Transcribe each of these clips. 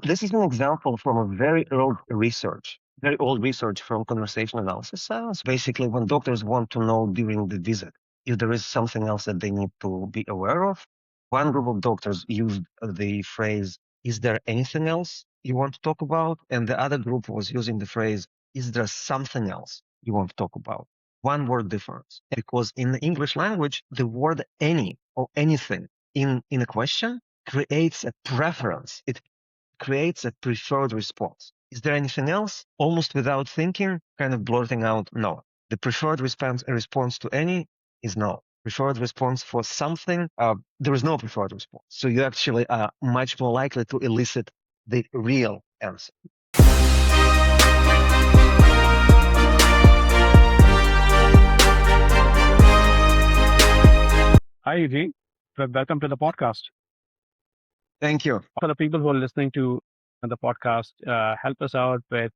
This is an example from a very old research from conversational analysis science. Basically, when doctors want to know during the visit if there is something else that they need to be aware of, one group of doctors used the phrase, "Is there anything else you want to talk about?" And the other group was using the phrase, "Is there something else you want to talk about?" One word difference. Because in the English language, the word any or anything in a question creates a preference. It creates a preferred response. Is there anything else? Almost without thinking, kind of blurting out no. The preferred response to any is no. Preferred response for something, there is no preferred response. So you actually are much more likely to elicit the real answer. Hi, Eugene. Welcome to the podcast. Thank you. For the people who are listening to the podcast, help us out with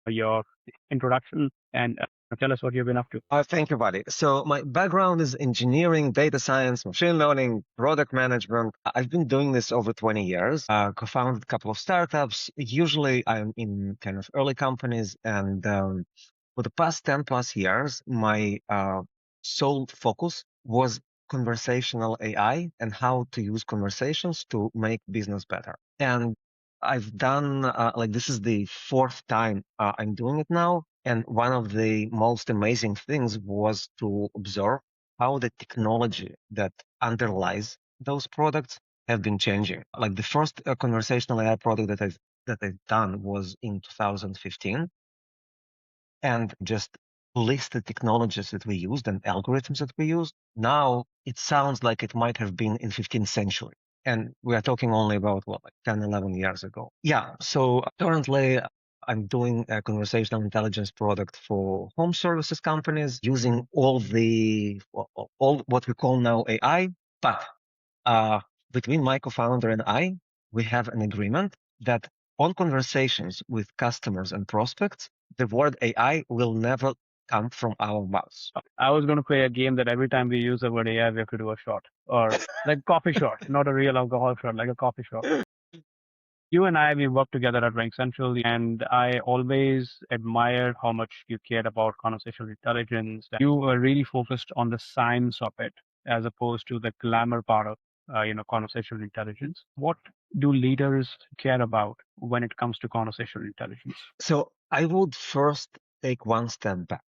your introduction and tell us what you've been up to. Thank you, buddy. So my background is engineering, data science, machine learning, product management. I've been doing this over 20 years. Co-founded a couple of startups. Usually I'm in kind of early companies. And for the past 10 plus years, my sole focus was conversational AI and how to use conversations to make business better. And I've done this is the fourth time I'm doing it now. And one of the most amazing things was to observe how the technology that underlies those products have been changing. Like the first conversational AI product that I've done was in 2015, and just list the technologies that we used and algorithms that we used. Now it sounds like it might have been in 15th century. And we are talking only about what, like 10, 11 years ago. Yeah. So currently I'm doing a conversational intelligence product for home services companies using all what we call now AI. But between my co-founder and I, we have an agreement that on conversations with customers and prospects, the word AI will never come from our mouths. I was going to play a game that every time we use the word AI, we have to do a shot or like coffee shot, not a real alcohol shot, like a coffee shot. You and I, we worked together at Rank Central, and I always admired how much you cared about conversational intelligence. You were really focused on the science of it, as opposed to the glamour part of, conversational intelligence. What do leaders care about when it comes to conversational intelligence? So I would first take one step back.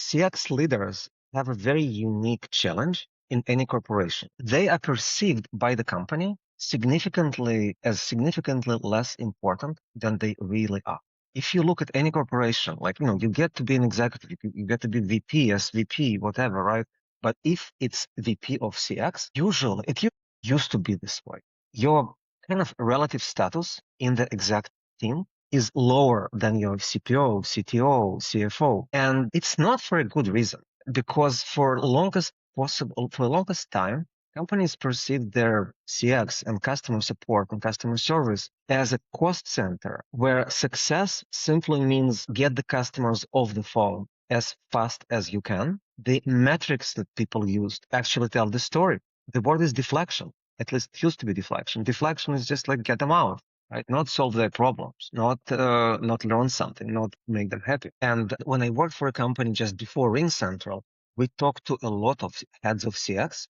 CX leaders have a very unique challenge in any corporation. They are perceived by the company significantly less important than they really are. If you look at any corporation, like, you get to be an executive, you get to be VP, SVP, whatever, right? But if it's VP of CX, usually it used to be this way. Your kind of relative status in the exec team is lower than your CPO, CTO, CFO. And it's not for a good reason, because for the longest time, companies perceive their CX and customer support and customer service as a cost center where success simply means get the customers off the phone as fast as you can. The metrics that people used actually tell the story. The word is deflection. At least it used to be deflection. Deflection is just like get them out. Right? Not solve their problems, not learn something, not make them happy. And when I worked for a company just before Ring Central, we talked to a lot of heads of CX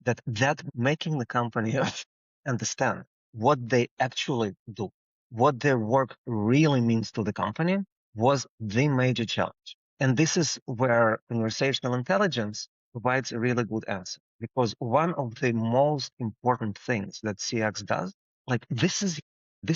that making the company understand what they actually do, what their work really means to the company was the major challenge. And this is where conversational intelligence provides a really good answer, because one of the most important things that CX does, like this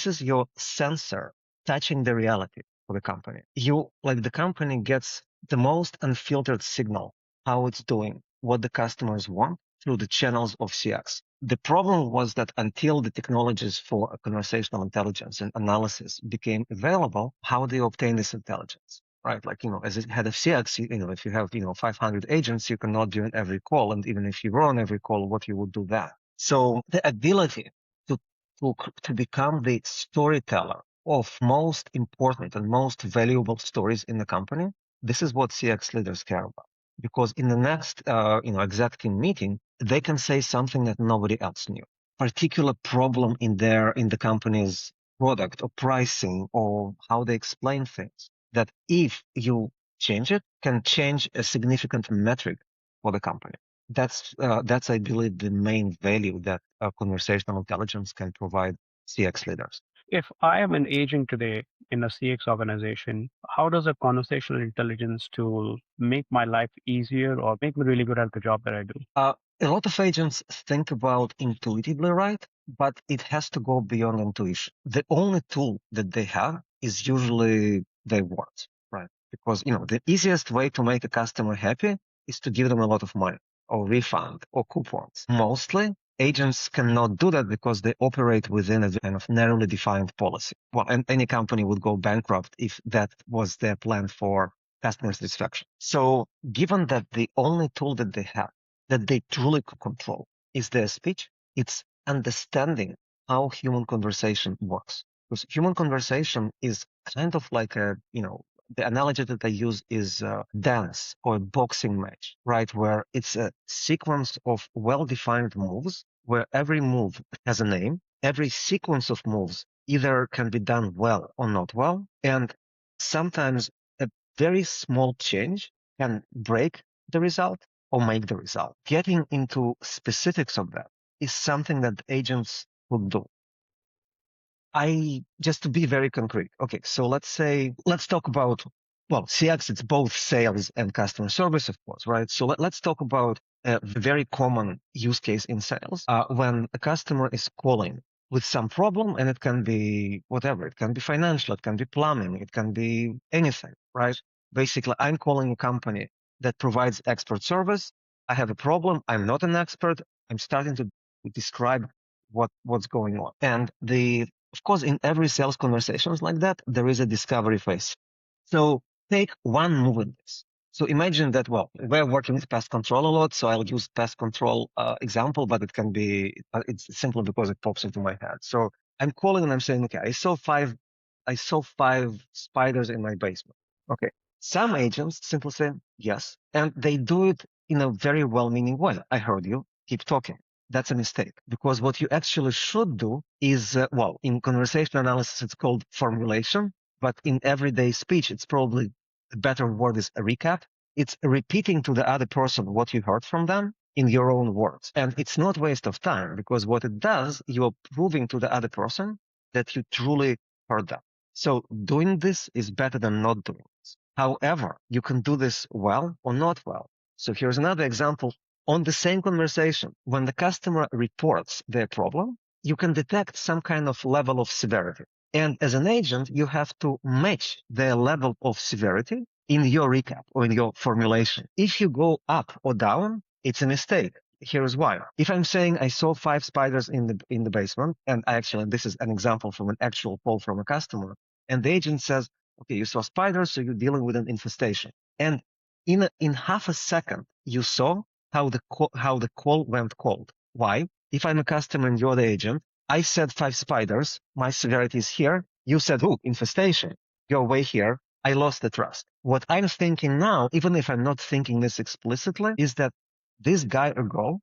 is your sensor touching the reality for the company. The company gets the most unfiltered signal, how it's doing, what the customers want through the channels of CX. The problem was that until the technologies for conversational intelligence and analysis became available, how do you obtain this intelligence? Right? Like, as a head of CX, if you have, 500 agents, you cannot do every call. And even if you were on every call, what you would do that? So the ability to become the storyteller of most important and most valuable stories in the company, this is what CX leaders care about. Because in the next, exec team meeting, they can say something that nobody else knew. particular problem in the company's product or pricing or how they explain things, that if you change it, can change a significant metric for the company. That's I believe the main value that conversational intelligence can provide CX leaders. If I am an agent today in a CX organization, how does a conversational intelligence tool make my life easier or make me really good at the job that I do? A lot of agents think about intuitively, right? But it has to go beyond intuition. The only tool that they have is usually their words, right? Because, the easiest way to make a customer happy is to give them a lot of money or refund or coupons. Mostly agents cannot do that because they operate within a kind of narrowly defined policy. Well, and any company would go bankrupt if that was their plan for customer satisfaction. So given that the only tool that they have that they truly could control is their speech, it's understanding how human conversation works. Because human conversation is kind of like the analogy that I use is a dance or a boxing match, right? Where it's a sequence of well-defined moves where every move has a name. Every sequence of moves either can be done well or not well. And sometimes a very small change can break the result or make the result. Getting into specifics of that is something that agents will do. Just to be very concrete. Okay, so let's talk about, well, CX, it's both sales and customer service, of course, right? So let's talk about a very common use case in sales. When a customer is calling with some problem, and it can be whatever, it can be financial, it can be plumbing, it can be anything, right? Basically, I'm calling a company that provides expert service. I have a problem. I'm not an expert. I'm starting to describe what's going on. And of course, in every sales conversations like that, there is a discovery phase. So take one move in this. So imagine that, well, we're working with pest control a lot, so I'll use pest control example, but it's simply because it pops into my head. So I'm calling and I'm saying, okay, I saw five spiders in my basement. Okay. Some agents simply say yes, and they do it in a very well-meaning way. I heard you. Keep talking. That's a mistake because what you actually should do is, well, in conversation analysis, it's called formulation, but in everyday speech, it's probably a better word is a recap. It's repeating to the other person what you heard from them in your own words. And it's not waste of time because what it does, you're proving to the other person that you truly heard them. So doing this is better than not doing this. However, you can do this well or not well. So here's another example. On the same conversation, when the customer reports their problem, you can detect some kind of level of severity. And as an agent, you have to match their level of severity in your recap or in your formulation. If you go up or down, it's a mistake. Here's why. If I'm saying I saw five spiders in the basement, and actually this is an example from an actual call from a customer, and the agent says, okay, you saw spiders, so you're dealing with an infestation. And in half a second, you saw how the call went cold. Why? If I'm a customer and you're the agent, I said five spiders, my severity is here. You said, oh, infestation. You're way here. I lost the trust. What I'm thinking now, even if I'm not thinking this explicitly, is that this guy or girl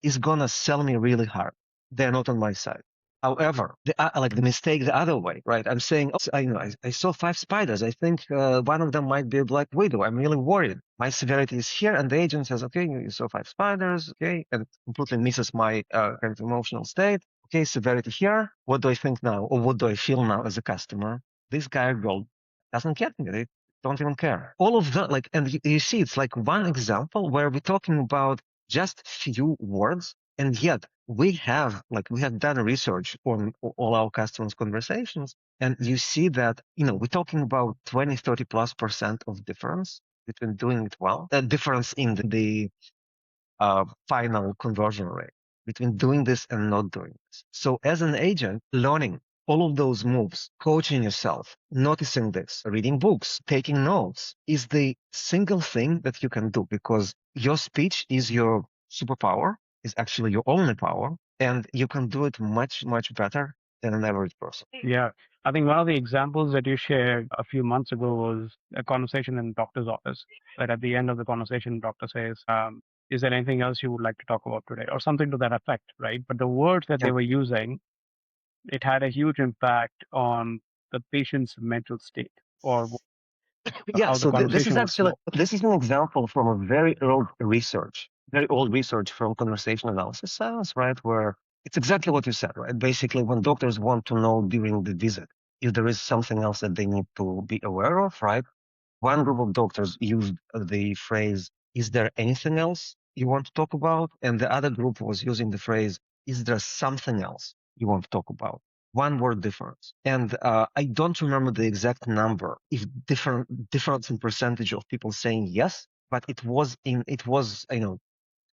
is gonna sell me really hard. They're not on my side. However, the mistake the other way, right? I'm saying, oh, I saw five spiders. I think one of them might be a black widow. I'm really worried. My severity is here, and the agent says, okay, you saw five spiders, okay, and completely misses my kind of emotional state. Okay, severity here. What do I think now, or what do I feel now as a customer? This guy or girl doesn't get me. They don't even care. All of that, and you see, it's like one example where we're talking about just few words, and yet we have done research on all our customers' conversations, and you see that we're talking about 20-30+% of difference between doing it well, the difference in the final conversion rate between doing this and not doing this. So as an agent, learning all of those moves, coaching yourself, noticing this, reading books, taking notes is the single thing that you can do because your speech is your superpower, is actually your only power, and you can do it much, much better than an average person. Yeah. I think one of the examples that you shared a few months ago was a conversation in the doctor's office. That at the end of the conversation, the doctor says, Is there anything else you would like to talk about today, or something to that effect, right? But the words that they Yeah. were using, it had a huge impact on the patient's mental state or Yeah, how the so this is conversation would actually flow. this is an example from a very old research from conversational analysis science, right? Where it's exactly what you said, right? Basically, when doctors want to know during the visit if there is something else that they need to be aware of, right? One group of doctors used the phrase, "Is there anything else you want to talk about?" And the other group was using the phrase, "Is there something else you want to talk about?" One word difference. And I don't remember the exact number, if difference in percentage of people saying yes, but it was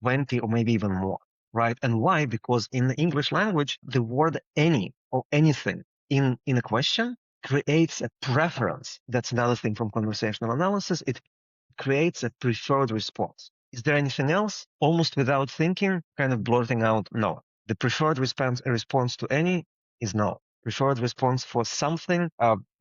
20 or maybe even more, right? And why? Because in the English language, the word any or anything in a question creates a preference. That's another thing from conversational analysis. It creates a preferred response. Is there anything else? Almost without thinking, kind of blurting out no. The preferred response to any is no. Preferred response for something,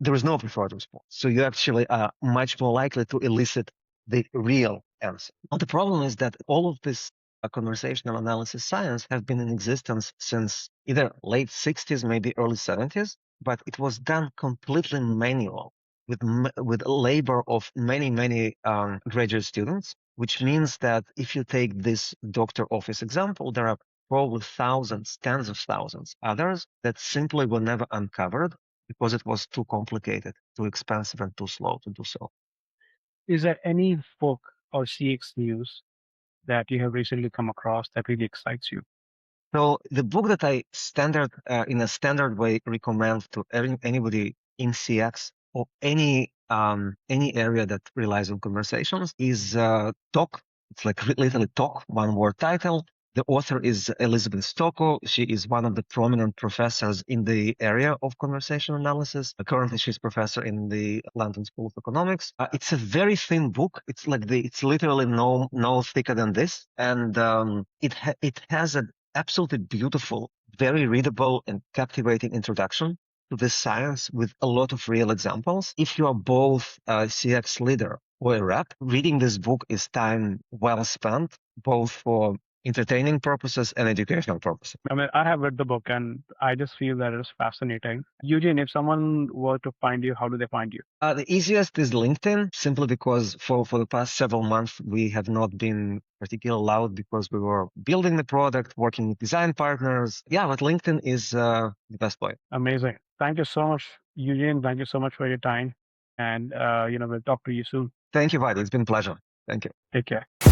there is no preferred response. So you actually are much more likely to elicit the real answer. Now, the problem is that all of this conversational analysis science have been in existence since either late 60s, maybe early 70s, but it was done completely manual with labor of many graduate students, which means that if you take this doctor office example, there are probably thousands, tens of thousands others that simply were never uncovered because it was too complicated, too expensive, and too slow to do so. Is there any book or CX news that you have recently come across that really excites you? So the book that I in a standard way recommend to anybody in CX or any area that relies on conversations is Talk. It's like literally Talk, one word title. The author is Elizabeth Stocco. She is one of the prominent professors in the area of conversation analysis. Currently, she's professor in the London School of Economics. It's a very thin book. It's literally no thicker than this, and it has a absolutely beautiful, very readable and captivating introduction to this science with a lot of real examples. If you are both a CX leader or a rep, reading this book is time well spent, both for entertaining purposes and educational purposes. I mean, I have read the book and I just feel that it's fascinating. Eugene, if someone were to find you, how do they find you? The easiest is LinkedIn, simply because for the past several months, we have not been particularly loud because we were building the product, working with design partners. Yeah, but LinkedIn is the best way. Amazing. Thank you so much, Eugene. Thank you so much for your time. And, we'll talk to you soon. Thank you, Vadi. It's been a pleasure. Thank you. Take care.